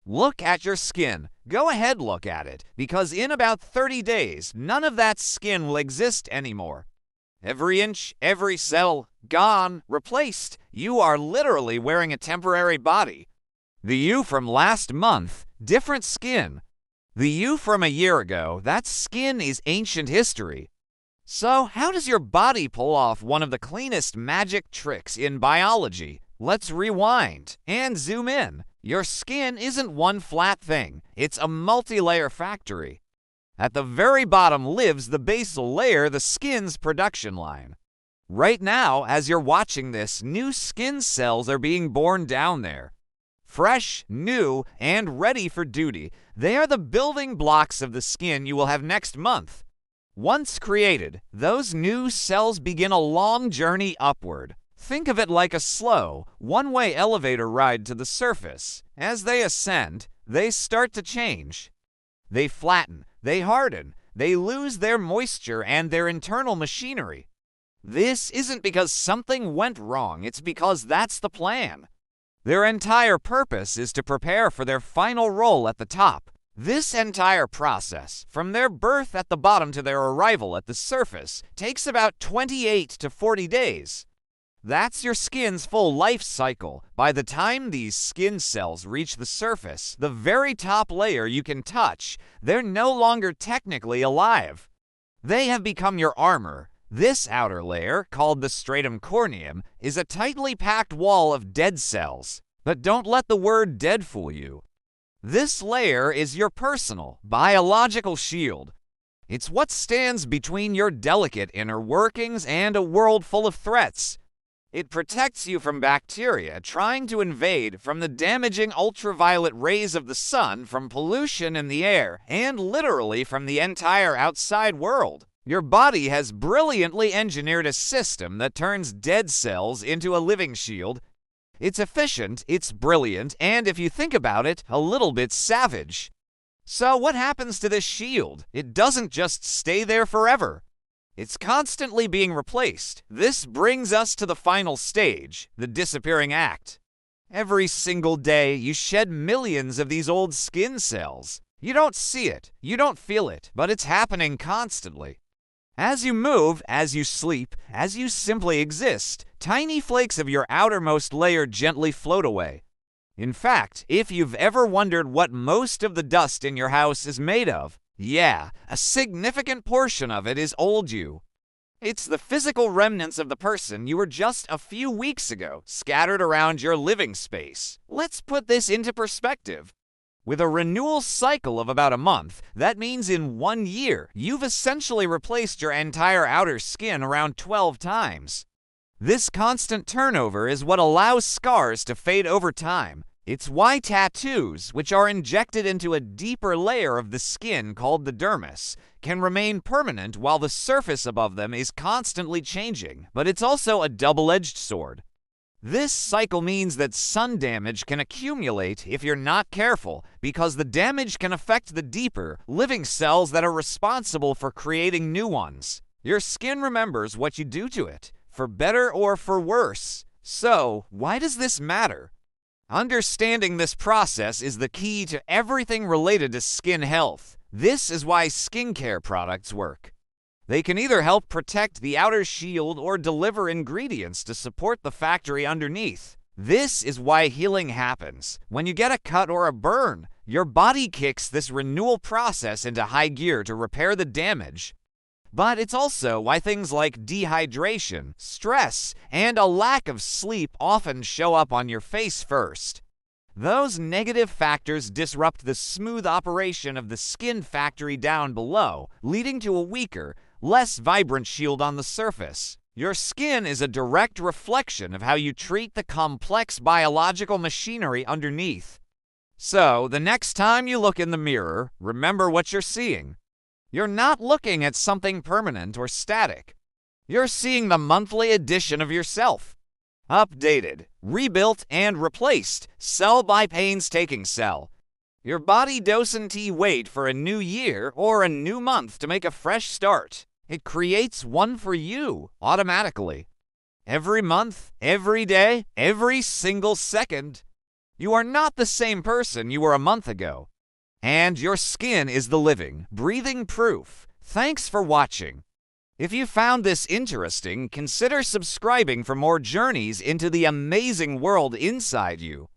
Look at your skin. Go ahead, look at it, because in about 30 days, none of that skin will exist anymore. Every inch, every cell, gone, replaced. You are literally wearing a temporary body. The you from last month, different skin. The you from a year ago, that skin is ancient history. So, how does your body pull off one of the cleanest magic tricks in biology? Let's rewind and zoom in. Your skin isn't one flat thing. It's a multi-layer factory. At the very bottom lives the basal layer, the skin's production line. Right now, as you're watching this, new skin cells are being born down there. Fresh, new, and ready for duty. They are the building blocks of the skin you will have next month. Once created, those new cells begin a long journey upward. Think of it like a slow, one-way elevator ride to the surface. As they ascend, they start to change. They flatten, they harden, they lose their moisture and their internal machinery. This isn't because something went wrong, it's because that's the plan. Their entire purpose is to prepare for their final role at the top. This entire process, from their birth at the bottom to their arrival at the surface, takes about 28 to 40 days. That's your skin's full life cycle. By the time these skin cells reach the surface, the very top layer you can touch, they're no longer technically alive. They have become your armor. This outer layer, called the stratum corneum, is a tightly packed wall of dead cells. But don't let the word dead fool you. This layer is your personal, biological shield. It's what stands between your delicate inner workings and a world full of threats. It protects you from bacteria trying to invade, from the damaging ultraviolet rays of the sun, from pollution in the air, and literally from the entire outside world. Your body has brilliantly engineered a system that turns dead cells into a living shield. It's efficient, it's brilliant, and if you think about it, a little bit savage. So what happens to this shield? It doesn't just stay there forever. It's constantly being replaced. This brings us to the final stage, the disappearing act. Every single day, you shed millions of these old skin cells. You don't see it, you don't feel it, but it's happening constantly. As you move, as you sleep, as you simply exist, tiny flakes of your outermost layer gently float away. In fact, if you've ever wondered what most of the dust in your house is made of, yeah, a significant portion of it is old you. It's the physical remnants of the person you were just a few weeks ago, scattered around your living space. Let's put this into perspective. With a renewal cycle of about a month, that means in 1 year, you've essentially replaced your entire outer skin around 12 times. This constant turnover is what allows scars to fade over time. It's why tattoos, which are injected into a deeper layer of the skin called the dermis, can remain permanent while the surface above them is constantly changing. But it's also a double-edged sword. This cycle means that sun damage can accumulate if you're not careful, because the damage can affect the deeper, living cells that are responsible for creating new ones. Your skin remembers what you do to it, for better or for worse. So, why does this matter? Understanding this process is the key to everything related to skin health. This is why skincare products work. They can either help protect the outer shield or deliver ingredients to support the factory underneath. This is why healing happens. When you get a cut or a burn, your body kicks this renewal process into high gear to repair the damage. But it's also why things like dehydration, stress, and a lack of sleep often show up on your face first. Those negative factors disrupt the smooth operation of the skin factory down below, leading to a weaker, less vibrant shield on the surface. Your skin is a direct reflection of how you treat the complex biological machinery underneath. So, the next time you look in the mirror, remember what you're seeing. You're not looking at something permanent or static. You're seeing the monthly edition of yourself. Updated, rebuilt, and replaced, cell by painstaking cell. Your body doesn't wait for a new year or a new month to make a fresh start. It creates one for you, automatically. Every month, every day, every single second. You are not the same person you were a month ago. And your skin is the living, breathing proof. Thanks for watching. If you found this interesting, consider subscribing for more journeys into the amazing world inside you.